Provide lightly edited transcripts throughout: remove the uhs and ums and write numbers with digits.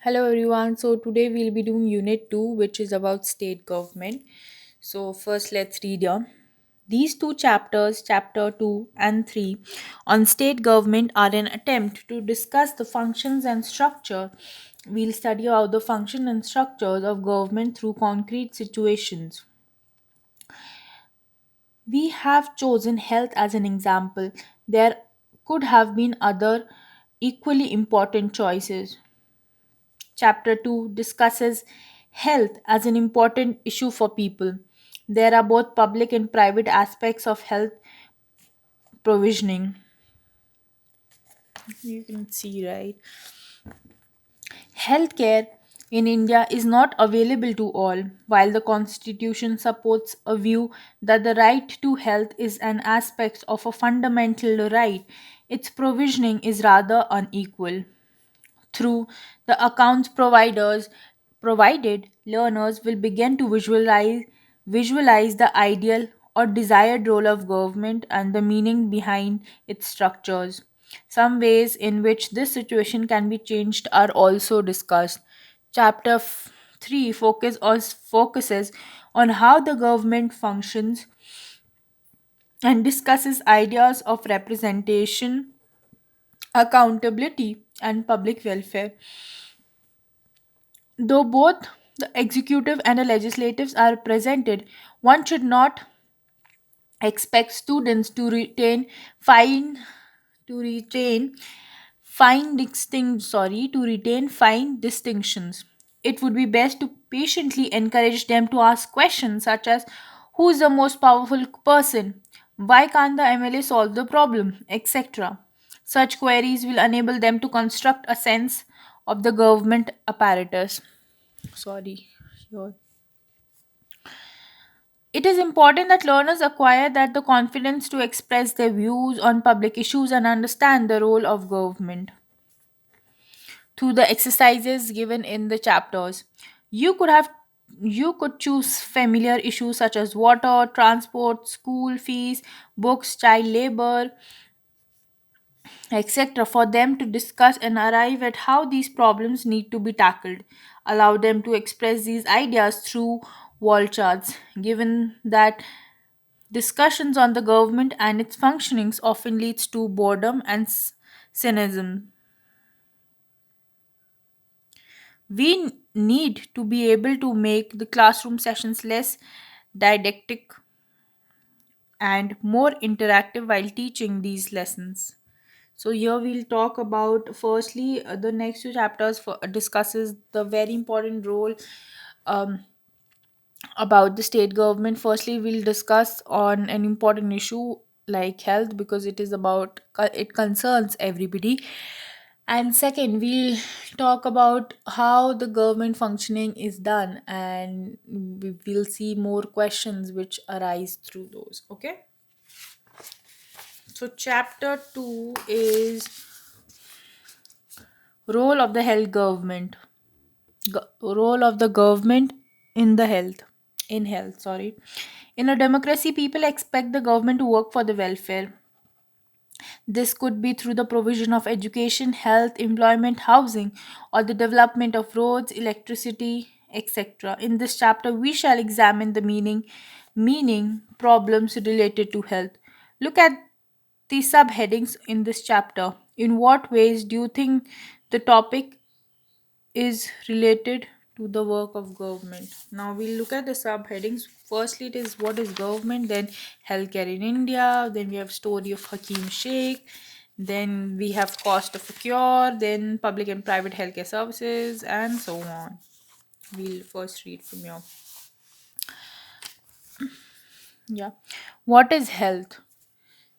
Hello everyone. So today we'll be doing unit 2 which is about state government. So first let's read here. These two chapters, chapter 2 and 3 on state government are an attempt to discuss the functions and structure. We'll study about the function and structures of government through concrete situations. We have chosen health as an example. There could have been other equally important choices. Chapter 2 discusses health as an important issue for people. There are both public and private aspects of health provisioning. You can see, right? Healthcare in India is not available to all, while the constitution supports a view that the right to health is an aspect of a fundamental right. Its provisioning is rather unequal. Through the accounts provided, learners will begin to visualize the ideal or desired role of government and the meaning behind its structures. Some ways in which this situation can be changed are also discussed. Chapter 3 focuses on how the government functions and discusses ideas of representation, accountability, and public welfare. Though both the executive and the legislatives are presented, one should not expect students fine retain to retain fine distinctions. It would be best to patiently encourage them to ask questions such as who is the most powerful person, why can't the MLA solve the problem, etc. Such queries will enable them to construct a sense of the government apparatus. Sorry. Here. It is important that learners acquire that the confidence to express their views on public issues and understand the role of government through the exercises given in the chapters. You could have you could choose familiar issues such as water, transport, school fees, books, child labor, etc., for them to discuss and arrive at how these problems need to be tackled. Allow them to express these ideas through wall charts, given that discussions on the government and its functionings often leads to boredom and cynicism. We need to be able to make the classroom sessions less didactic and more interactive while teaching these lessons. So here we'll talk about firstly the next two chapters discusses the very important role um, about the state government. Firstly, we'll discuss on an important issue like health because it is about it concerns everybody. And second, we'll talk about how the government functioning is done, and we'll see more questions which arise through those. Okay. So chapter 2 is role of the health government. Role of the government in the health in health, sorry. In a democracy, people expect the government to work for the welfare. This could be through the provision of education, health, employment, housing, or the development of roads, electricity, etc. In this chapter, we shall examine the meaning problems related to health. Look at the subheadings in this chapter. In what ways do you think the topic is related to the work of government? Now we'll look at the subheadings. Firstly, it is what is government, then healthcare in India, then we have story of Hakim Sheikh, then we have cost of a cure, then public and private healthcare services, and so on. We'll first read from your yeah. What is health?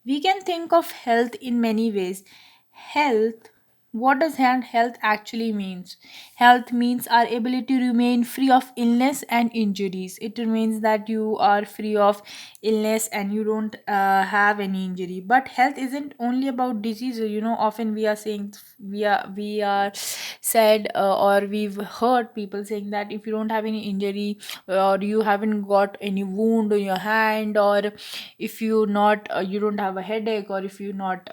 We can think of health in many ways. Health, what does health actually means? Health means our ability to remain free of illness and injuries. It means that you are free of illness and you don't have any injury. But health isn't only about disease. Often we are saying we are said or we've heard people saying that if you don't have any injury or you haven't got any wound on your hand, or if you don't have a headache, or if you do not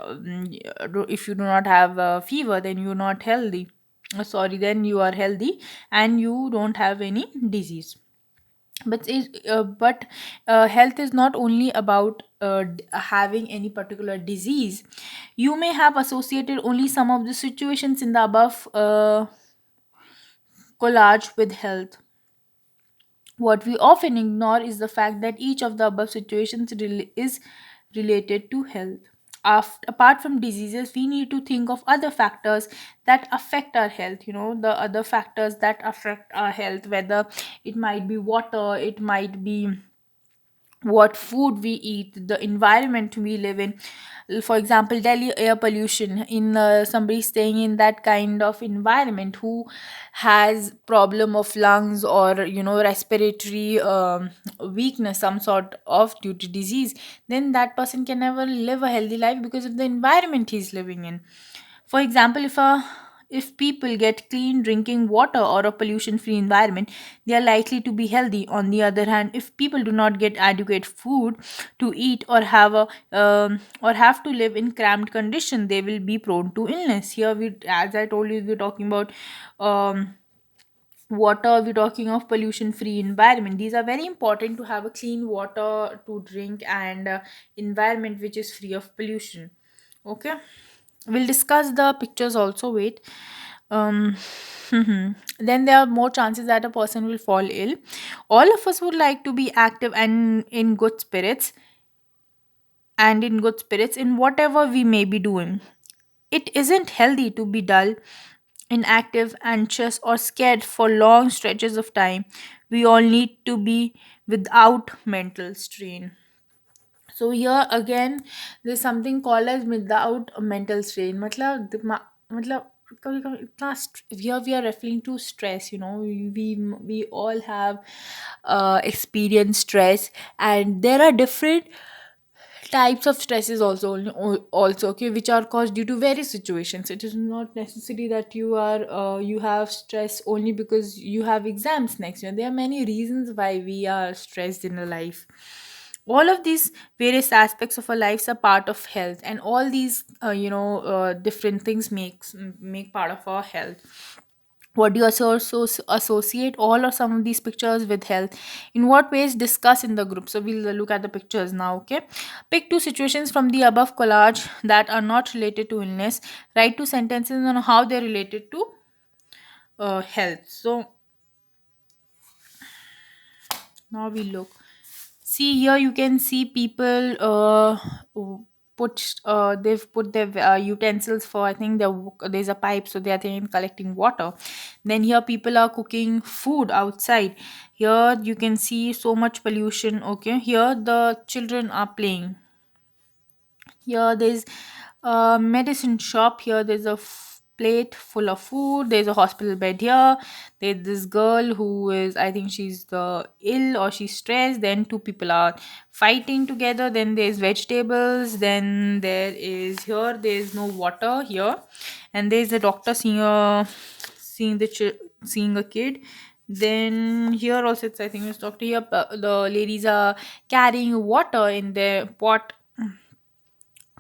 have a fever, then you're not healthy. sorry, then you are healthy and you don't have any disease. But health is not only about having any particular disease. You may have associated only some of the situations in the above collage with health. What we often ignore is the fact that each of the above situations is related to health. Apart from diseases, we need to think of other factors that affect our health. The other factors that affect our health, whether it might be water, it might be what food we eat, the environment we live in. For example, Delhi air pollution. In somebody staying in that kind of environment who has problem of lungs or respiratory weakness, some sort of due to disease, then that person can never live a healthy life because of the environment he's living in. For example, if people get clean drinking water or a pollution free environment, they are likely to be healthy. On the other hand, if people do not get adequate food to eat or have to live in cramped condition, they will be prone to illness. Here, we, as I told you, we're talking about um, water, we're talking of pollution free environment. These are very important to have a clean water to drink and environment which is free of pollution. Okay, we'll discuss the pictures also. Wait. um then there are more chances that a person will fall ill. All of us would like to be active and in good spirits in whatever we may be doing. It isn't healthy to be dull, inactive, anxious, or scared for long stretches of time. We all need to be without mental strain. So here again, there's something called as without a mental strain. मतलब कभी-कभी इतना here we are referring to stress. We all have experienced stress, and there are different types of stresses also, okay, which are caused due to various situations. It is not necessary that you have stress only because you have exams next year. There are many reasons why we are stressed in our life. All of these various aspects of our lives are part of health, and all these different things make part of our health. What do you associate all or some of these pictures with health? In what ways? Discuss in the group. So we'll look at the pictures now. Okay, pick two situations from the above collage that are not related to illness. Write two sentences on how they're related to health. So now we look. See here, you can see people they've put their utensils for, I think there's a pipe, so they are then collecting water. Then here people are cooking food outside. Here you can see so much pollution. Okay, here the children are playing. Here there's a medicine shop. Here there's a plate full of food. There's a hospital bed here. There's this girl who is, I think she's the ill or she's stressed. Then two people are fighting together. Then there's vegetables. Then there's no water here. And there's a doctor seeing a kid. Then here also it's, I think it's doctor here. The ladies are carrying water in their pot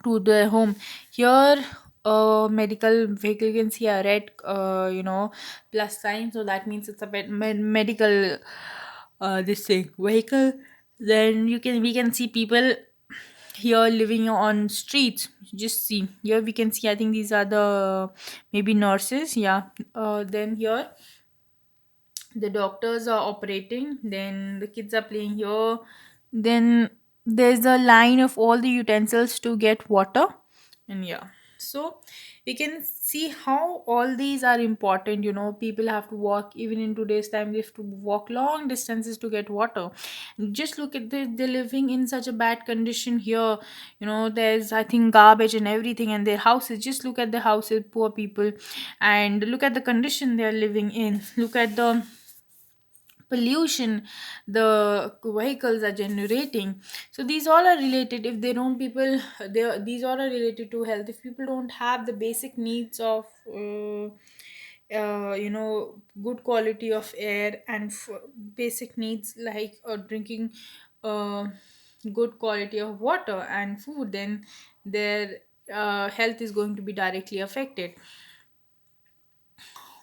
to their home. Here, a medical vehicle, you can see a red, plus sign. So that means it's a medical, this thing vehicle. Then we can see people here living on streets. Just see here, we can see. I think these are the maybe nurses. Yeah. Then here the doctors are operating. Then the kids are playing here. Then there's a line of all the utensils to get water. And yeah, so we can see how all these are important. People have to walk, even in today's time they have to walk long distances to get water. Just look at they're living in such a bad condition here. There's, I think, garbage and everything, and their houses, just look at the houses, poor people, and look at the condition they are living in. Look at the pollution the vehicles are generating. So these all are related. If they don't people these all are related to health. If people don't have the basic needs of good quality of air and basic needs like drinking uh, good quality of water and food, then their health is going to be directly affected.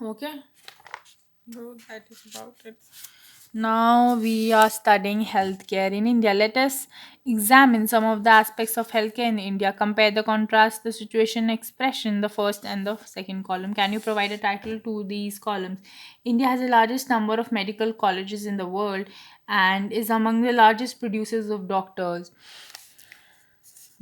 Okay, so that is about it. Now we are studying healthcare in India. Let us examine some of the aspects of healthcare in India. Compare the contrast, the situation, expression, the first and the second column. Can you provide a title to these columns? India has the largest number of medical colleges in the world and is among the largest producers of doctors.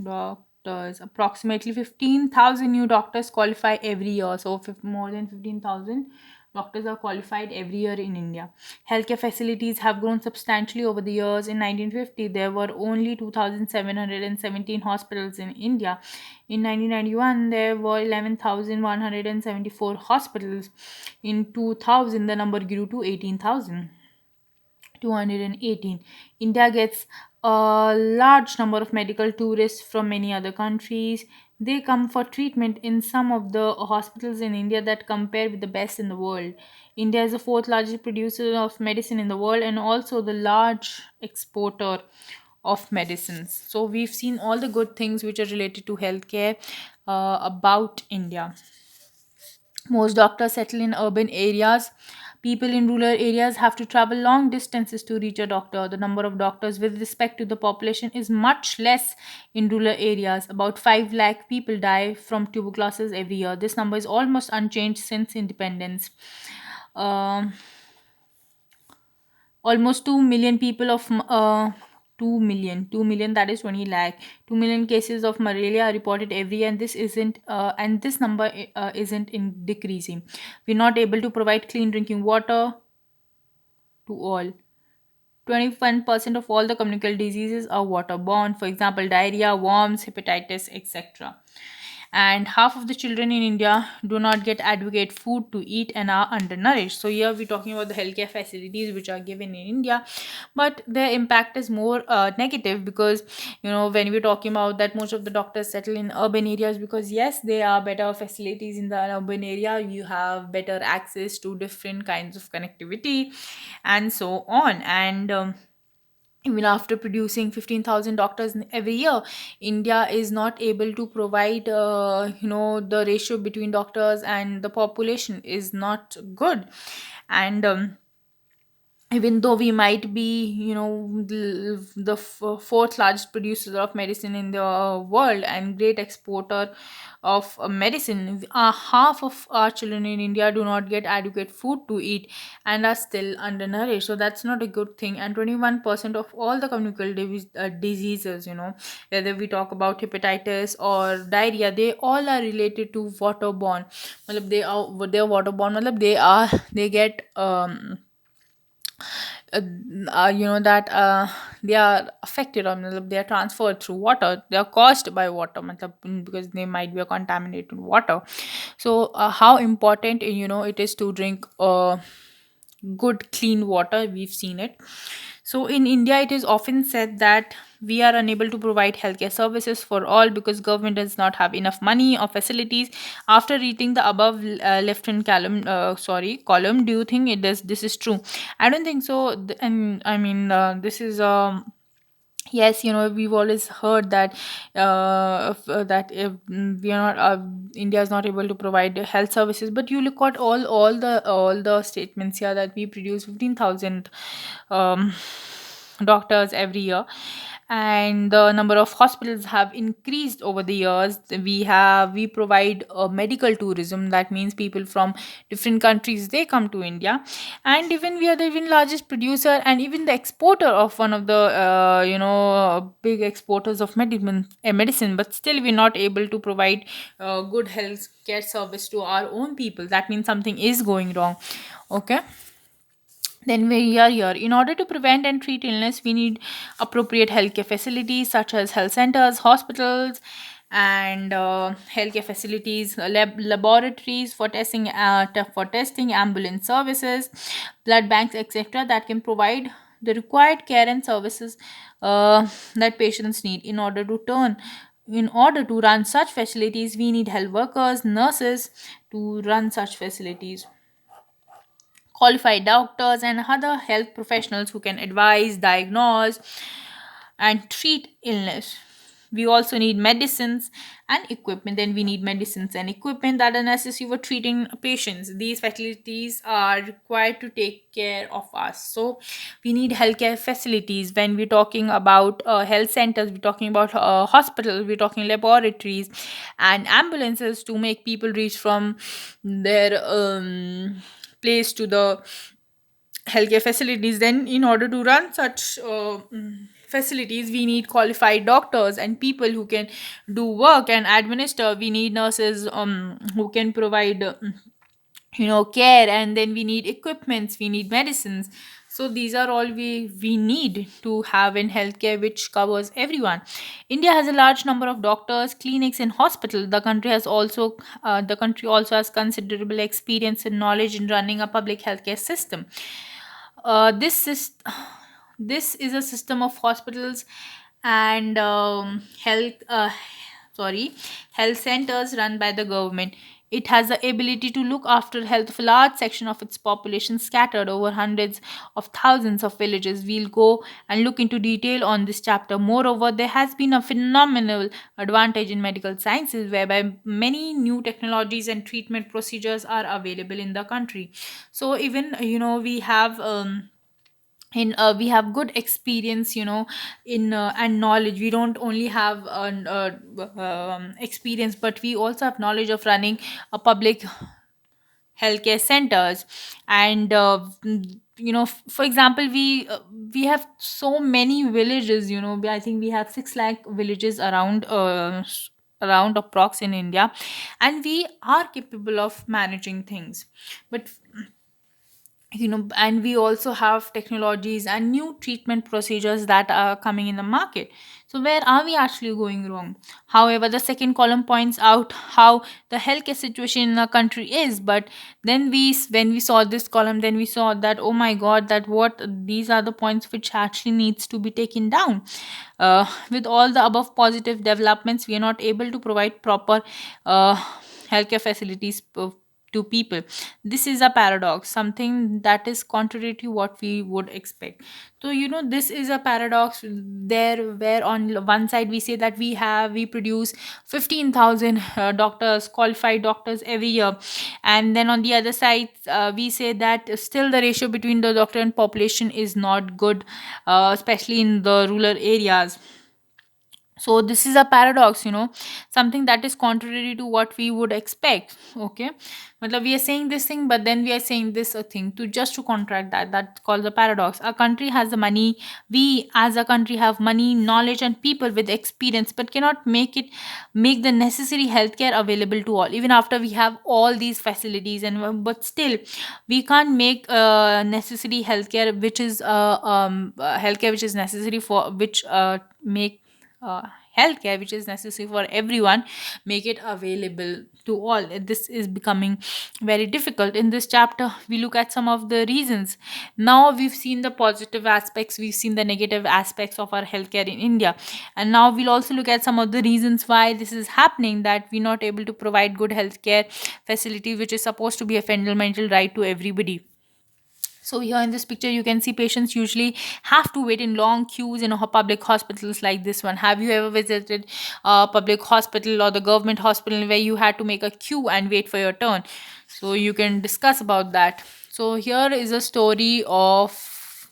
Doctors, approximately 15,000 new doctors qualify every year. So, more than 15,000 doctors are qualified every year in India. Healthcare facilities have grown substantially over the years. In 1950, there were only 2,717 hospitals in India. In 1991, there were 11,174 hospitals. In 2000, the number grew to 18,000. 218. India gets a large number of medical tourists from many other countries. They come for treatment in some of the hospitals in India that compare with the best in the world. India is the fourth largest producer of medicine in the world and also the large exporter of medicines. So we've seen all the good things which are related to healthcare about India. Most doctors settle in urban areas. People in rural areas have to travel long distances to reach a doctor. The number of doctors with respect to the population is much less in rural areas. About 5 lakh people die from tuberculosis every year. This number is almost unchanged since independence. Um, Almost 2 million people of 2 million, that is 20 lakh, 2 million cases of malaria are reported every year, and this number isn't in decreasing. We're not able to provide clean drinking water to all. 21% of all the communicable diseases are waterborne, for example diarrhea, worms, hepatitis, etc. And half of the children in India do not get adequate food to eat and are undernourished. So here we're talking about the healthcare facilities which are given in India, but their impact is more negative, because when we're talking about that, most of the doctors settle in urban areas because yes, there are better facilities in the urban area. You have better access to different kinds of connectivity and so on. And even after producing 15,000 doctors every year, India is not able to provide, the ratio between doctors and the population is not good. And even though we might be, the fourth largest producer of medicine in the world and great exporter of medicine, half of our children in India do not get adequate food to eat and are still undernourished. So that's not a good thing. And 21% of all the communicable diseases, whether we talk about hepatitis or diarrhea, they all are related to waterborne. Matlab they are waterborne, matlab they get uh, that they are affected, or matlab they are transferred through water. They are caused by water, matlab, because they might be a contaminated water. So how important it is to drink good clean water, we've seen it. So in India, it is often said that we are unable to provide healthcare services for all because government does not have enough money or facilities. After reading the above left-hand column, do you think this is true? I don't think so. And I mean, this is yes, we've always heard that if we are not India is not able to provide health services, but you look at all the statements here that we produce 15,000 um, doctors every year, and the number of hospitals have increased over the years. We provide medical tourism. That means people from different countries, they come to India. And even we are the even largest producer and even the exporter of one of the big exporters of medicine, but still we're not able to provide good health care service to our own people. That means something is going wrong. Okay, then we are here. In order to prevent and treat illness, we need appropriate healthcare facilities such as health centers, hospitals, and healthcare facilities, laboratories for testing, ambulance services, blood banks, etc., that can provide the required care and services that patients need. In order to run such facilities, we need health workers, nurses to run such facilities, qualified doctors, and other health professionals who can advise, diagnose, and treat illness. We also need medicines and equipment. Then we need medicines and equipment that are necessary for treating patients. These facilities are required to take care of us. So we need healthcare facilities. When we're talking about health centers, we're talking about hospitals, we're talking laboratories and ambulances to make people reach from their place to the healthcare facilities. Then in order to run such facilities, we need qualified doctors and people who can do work and administer. We need nurses who can provide care. And then we need equipments, we need medicines. So these are all we need to have in healthcare, which covers everyone. India has a large number of doctors, clinics and hospitals. The country also has considerable experience and knowledge in running a public healthcare system. This is this is a system of hospitals and health centers run by the government. It has the ability to look after health of a large section of its population scattered over hundreds of thousands of villages. We'll go and look into detail on this chapter. Moreover, there has been a phenomenal advantage in medical sciences whereby many new technologies and treatment procedures are available in the country. So even we have good experience in and knowledge. We don't only have experience, but we also have knowledge of running a public healthcare centers. And for example, we have so many villages. I think we have 6 lakh villages around approx in India, and we are capable of managing things. But and we also have technologies and new treatment procedures that are coming in the market. So where are we actually going wrong? However, the second column points out how the healthcare situation in our country is. But then when we saw this column, then we saw that, oh my god, that what these are the points which actually needs to be taken down. With all the above positive developments, we are not able to provide proper uh, healthcare facilities to people. This is a paradox, something that is contrary to what we would expect. So this is a paradox there, where on one side we say that we produce 15,000 doctors, qualified doctors every year, and then on the other side we say that still the ratio between the doctor and population is not good, especially in the rural areas. So this is a paradox, something that is contrary to what we would expect. Okay, we are saying this thing, but then we are saying this a thing to just to contract that. That's called the paradox. A country has the money, we as a country have money, knowledge and people with experience, but cannot make the necessary healthcare available to all, even after we have all these facilities. And but still we can't make necessary healthcare which is necessary for which make uh, healthcare which is necessary for everyone, make it available to all. This is becoming very difficult. In this chapter we look at some of the reasons. Now we've seen the positive aspects, we've seen the negative aspects of our healthcare in India, and now we'll also look at some of the reasons why this is happening, that we're not able to provide good healthcare facility which is supposed to be a fundamental right to everybody. So here in this picture, you can see patients usually have to wait in long queues in public hospitals like this one. Have you ever visited a public hospital or the government hospital where you had to make a queue and wait for your turn? So you can discuss about that. So here is a story of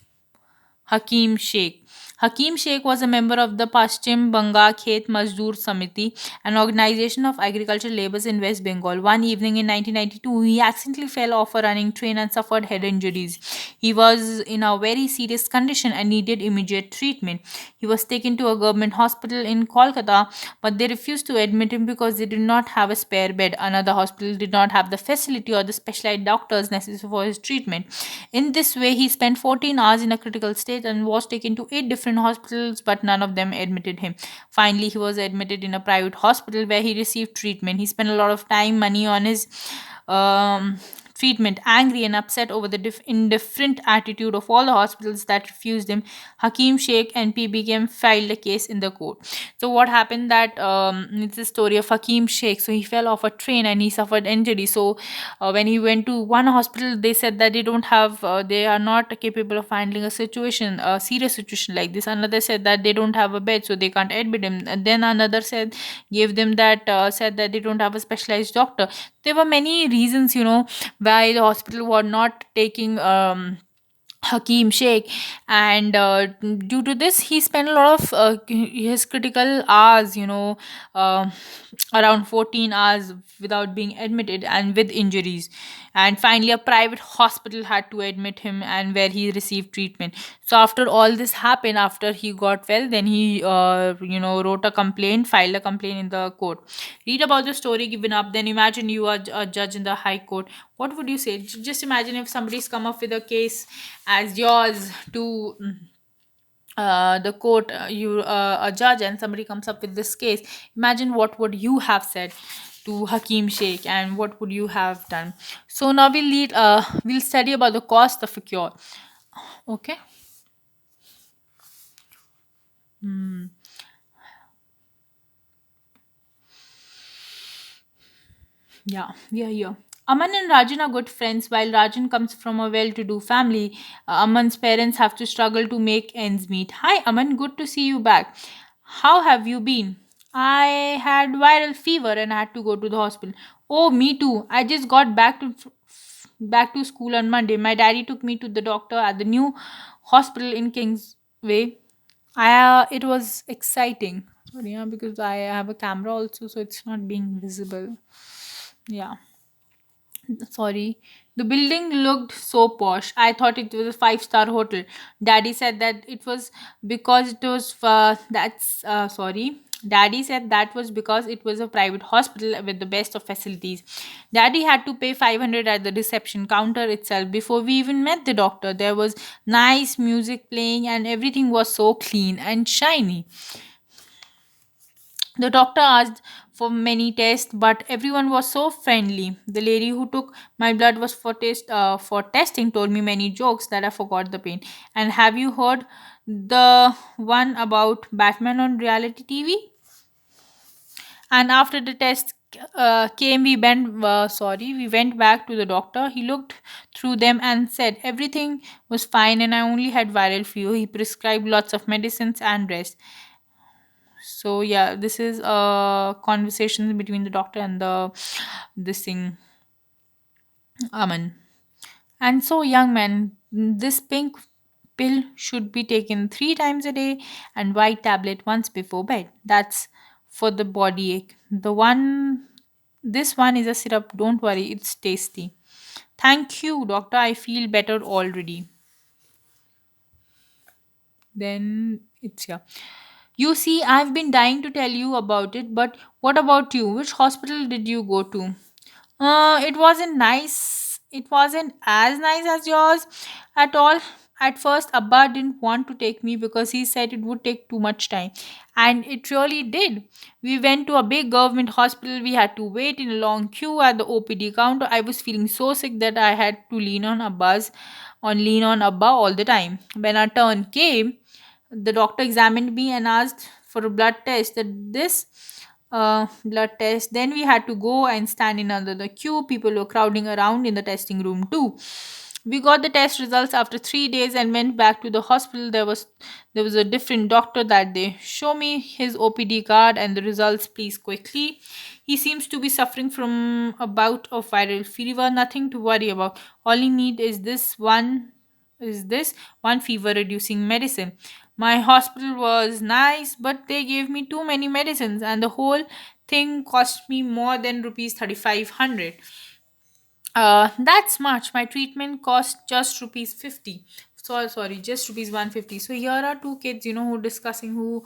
Hakim Sheikh. Hakim Sheikh was a member of the Paschim Banga Khet Mazdoor Samiti, an organization of agricultural laborers in West Bengal. One evening in 1992, he accidentally fell off a running train and suffered head injuries. He was in a very serious condition and needed immediate treatment. He was taken to a government hospital in Kolkata, but they refused to admit him because they did not have a spare bed. Another hospital did not have the facility or the specialized doctors necessary for his treatment. In this way, he spent 14 hours in a critical state and was taken to 8 different hospitals, but none of them admitted him. Finally, he was admitted in a private hospital where he received treatment. He spent a lot of time, money on his um, treatment. Angry and upset over the indifferent attitude of all the hospitals that refused him, Hakim Sheikh NP became filed a case in the court. So what happened that it's the story of Hakim Sheikh. So he fell off a train and he suffered injury. So when he went to one hospital, they said that they are not capable of handling a serious situation like this. Another said that they don't have a bed, so they can't admit him. And then another said that they don't have a specialized doctor. There were many reasons, why the hospital were not taking Hakim Sheikh, and due to this, he spent a lot of his critical hours, around 14 hours without being admitted and with injuries. And finally, a private hospital had to admit him, and where he received treatment. So after all this happened, after he got well, then he, filed a complaint in the court. Read about the story given up. Then imagine you are a judge in the high court. What would you say? Just imagine if somebody's come up with a case as yours to the court, you a judge, and somebody comes up with this case. Imagine what would you have said to Hakim Sheikh, and what would you have done. So now we'll study about the cost of a cure. Okay. Hmm. Yeah, we are here. Aman and Rajan are good friends. While Rajan comes from a well to do family, Aman's parents have to struggle to make ends meet. Hi, Aman, good to see you back. How have you been? I had viral fever and had to go to the hospital. Oh, me too. I just got back to school on Monday. My daddy took me to the doctor at the new hospital in Kingsway. It was exciting. Sorry, yeah, because I have a camera also, so it's not being visible. Yeah, sorry. The building looked so posh. I thought it was a five-star hotel. Daddy said that it was because it was that's sorry. Daddy said that was because it was a private hospital with the best of facilities. Daddy had to pay 500 at the reception counter itself before we even met the doctor. There was nice music playing and everything was so clean and shiny. The doctor asked for many tests, but everyone was so friendly. The lady who took my blood was for testing told me many jokes that I forgot the pain. And have you heard the one about Batman on reality TV? And after the test came, we went back to the doctor. He looked through them and said everything was fine, and I only had viral fever. He prescribed lots of medicines and rest. So yeah, this is a conversation between the doctor and the this thing, Aman. And so, young man, this pink pill should be taken 3 times a day, and white tablet once before bed. That's for the body ache. This one is a syrup. Don't worry, it's tasty. Thank you, doctor. I feel better already. Then it's yeah. You see, I've been dying to tell you about it, but what about you? Which hospital did you go to? It wasn't nice. It wasn't as nice as yours at all. At first, Abba didn't want to take me because he said it would take too much time. And it really did. We went to a big government hospital. We had to wait in a long queue at the OPD counter. I was feeling so sick that I had to lean on Abba all the time. When our turn came, the doctor examined me and asked for a blood test. Blood test. Then we had to go and stand in under the queue. People were crowding around in the testing room too. We got the test results after 3 days and went back to the hospital. There was a different doctor that day. Show me his OPD card and the results, please, quickly. He seems to be suffering from a bout of viral fever. Nothing to worry about. All he need is this one fever reducing medicine. My hospital was nice, but they gave me too many medicines, and the whole thing cost me more than rupees 3500. That's much. My treatment cost just rupees 50. Sorry, just rupees 150. So here are two kids, who discussing who,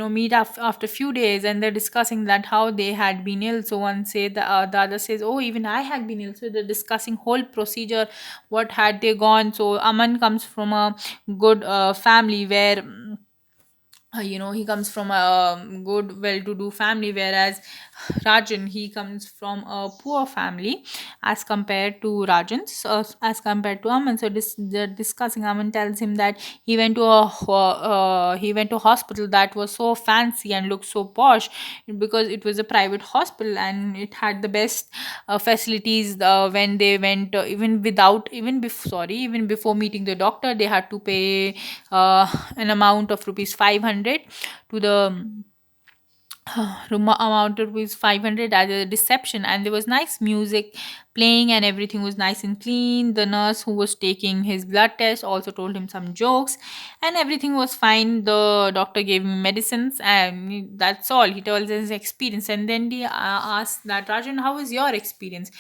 meet after few days, and they're discussing that how they had been ill. So one say the other says, oh, even I had been ill. So they're discussing whole procedure, what had they gone. So Aman comes from a good family where he comes from a good well-to-do family, whereas Rajan, he comes from a poor family as compared to as compared to Aman. So they're discussing. Aman tells him that he went to a hospital that was so fancy and looked so posh because it was a private hospital and it had the best facilities. When they went, even before meeting the doctor, they had to pay an amount of rupees 500 to the room amounted was 500 as a reception, and there was nice music playing and everything was nice and clean. The nurse who was taking his blood test also told him some jokes and everything was fine. The doctor gave him medicines and that's all. He tells his experience, and then he asks that, Rajan, how is your experience?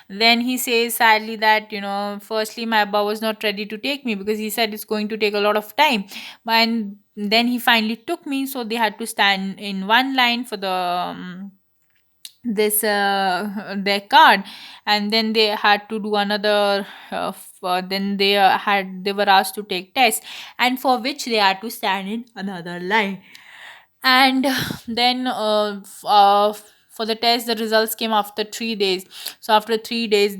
Then he says sadly that, firstly my abba was not ready to take me because he said it's going to take a lot of time, and then he finally took me, so they had to stand in one line for the this their card, and then they had to do another then they were asked to take tests, and for which they had to stand in another line. And then for the test, the results came after 3 days. So after 3 days,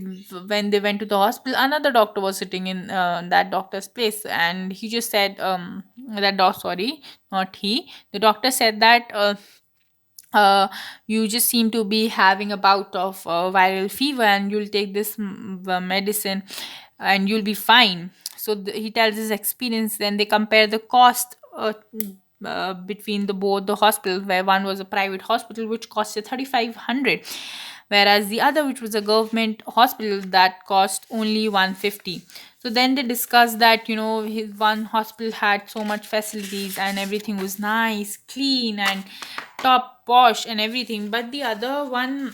when they went to the hospital, another doctor was sitting in that doctor's place, and he just said, that doc sorry, not he, the doctor said that, you just seem to be having a bout of viral fever, and you'll take this medicine and you'll be fine. So he tells his experience. Then they compare the cost between the both the hospitals, where one was a private hospital which costed 3500, whereas the other, which was a government hospital, that cost only 150. So then they discussed that, his one hospital had so much facilities and everything was nice, clean, and top posh and everything, but the other one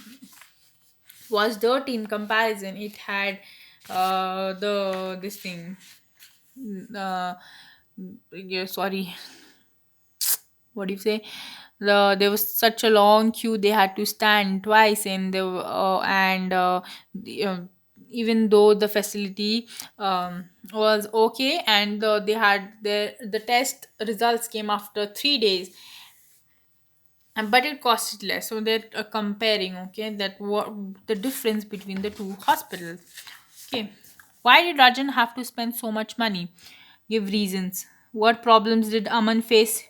was dirty in comparison. It had the this thing uh yeah, sorry, what do you say, there was such a long queue, they had to stand twice in the and the, even though the facility was okay, and they had the test results came after 3 days, and but it costed less. So they're comparing, okay, that what the difference between the two hospitals. Okay, why did Rajan have to spend so much money? Give reasons. What problems did Aman face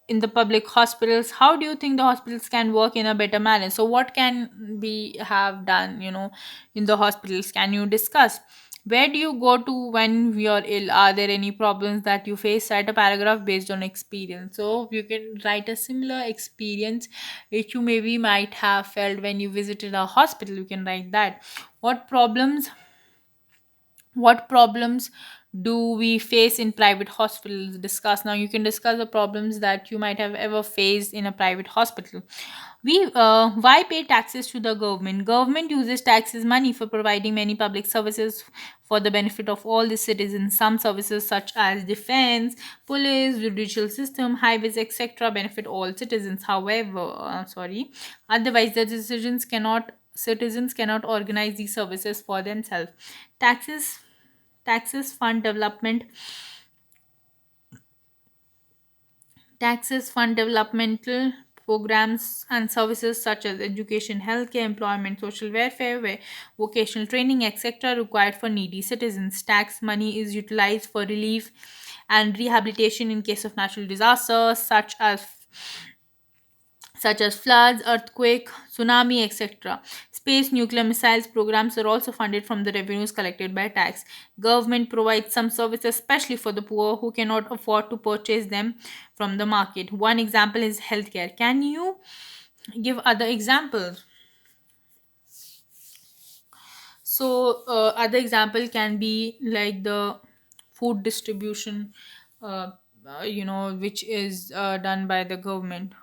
in the public hospitals? How do you think the hospitals can work in a better manner? So what can be have done, in the hospitals? Can you discuss? Where do you go to when you're ill? Are there any problems that you face? Write a paragraph based on experience. So you can write a similar experience which you maybe might have felt when you visited a hospital. You can write that. What problems what problems do we face in private hospitals? Discuss. Now you can discuss the problems that you might have ever faced in a private hospital. We Why pay taxes to the government uses taxes money for providing many public services for the benefit of all the citizens. Some services such as defense, police, judicial system, highways, etc. benefit all citizens. However, otherwise the citizens cannot organize these services for themselves. Taxes taxes fund development Taxes fund developmental programs and services such as education, healthcare, employment, social welfare, vocational training, etc., required for needy citizens. Tax money is utilized for relief and rehabilitation in case of natural disasters such as floods, earthquake, tsunami, etc. Space, nuclear missiles programs are also funded from the revenues collected by tax. Government provides some services, especially for the poor who cannot afford to purchase them from the market. One example is healthcare. Can you give other examples? So, other example can be like the food distribution, which is done by the government.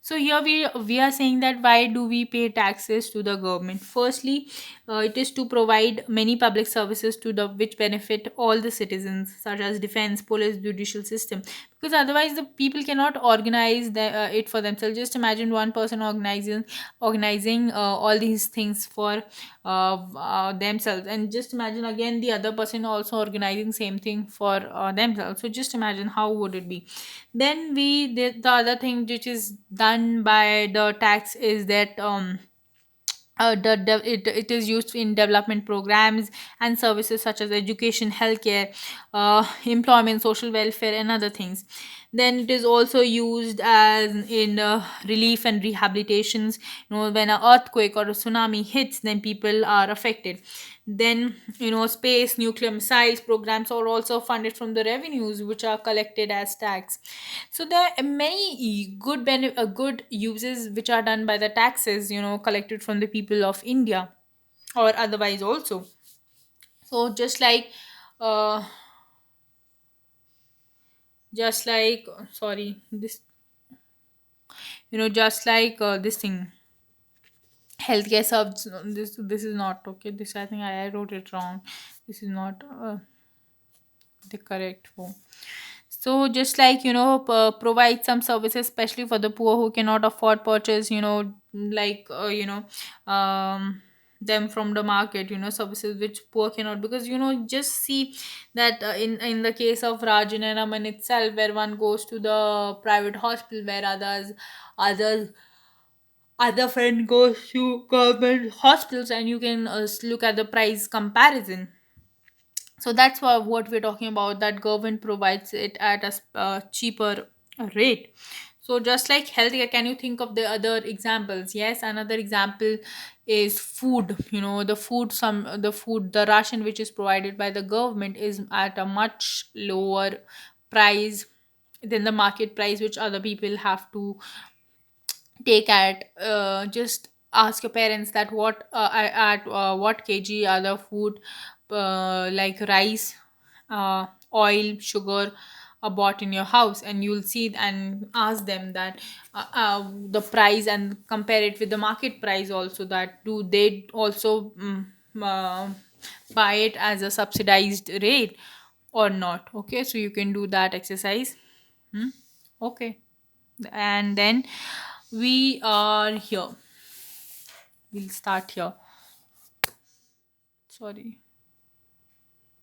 So here we are saying that why do we pay taxes to the government? Firstly, it is to provide many public services to the which benefit all the citizens, such as defense, police, judicial system. because otherwise the people cannot organize it for themselves. Just imagine one person organizing all these things for themselves, and just imagine again the other person also organizing same thing for themselves. So just imagine how would it be. Then we did the other thing which is done by the tax is that it is used in development programs and services such as education, healthcare, employment, social welfare, and other things. Then it is also used as in relief and rehabilitations. When an earthquake or a tsunami hits, then people are affected. Then space, nuclear missiles programs are also funded from the revenues which are collected as tax. So there are many good uses which are done by the taxes collected from the people of India or otherwise also. So uh just like sorry this just like this thing, healthcare subs. This is not okay. This, I think I wrote it wrong. This is not the correct form. So just like provide some services especially for the poor who cannot afford purchase, like them from the market, services which poor cannot, because just see that in the case of Rajan and Raman itself, where one goes to the private hospital, where others other friend goes to government hospitals, and you can look at the price comparison. So that's what we're talking about, that government provides it at a cheaper rate. So just like healthcare, can you think of the other examples? Yes, another example is food. The ration which is provided by the government is at a much lower price than the market price which other people have to take at. Just ask your parents that at what kg are the food, like rice, oil, sugar, are bought in your house, and you'll see and ask them that the price, and compare it with the market price also, that do they also uh, buy it as a subsidized rate or not. Okay, so you can do that exercise. Hmm? Okay, and then we are here. We'll start here. Sorry.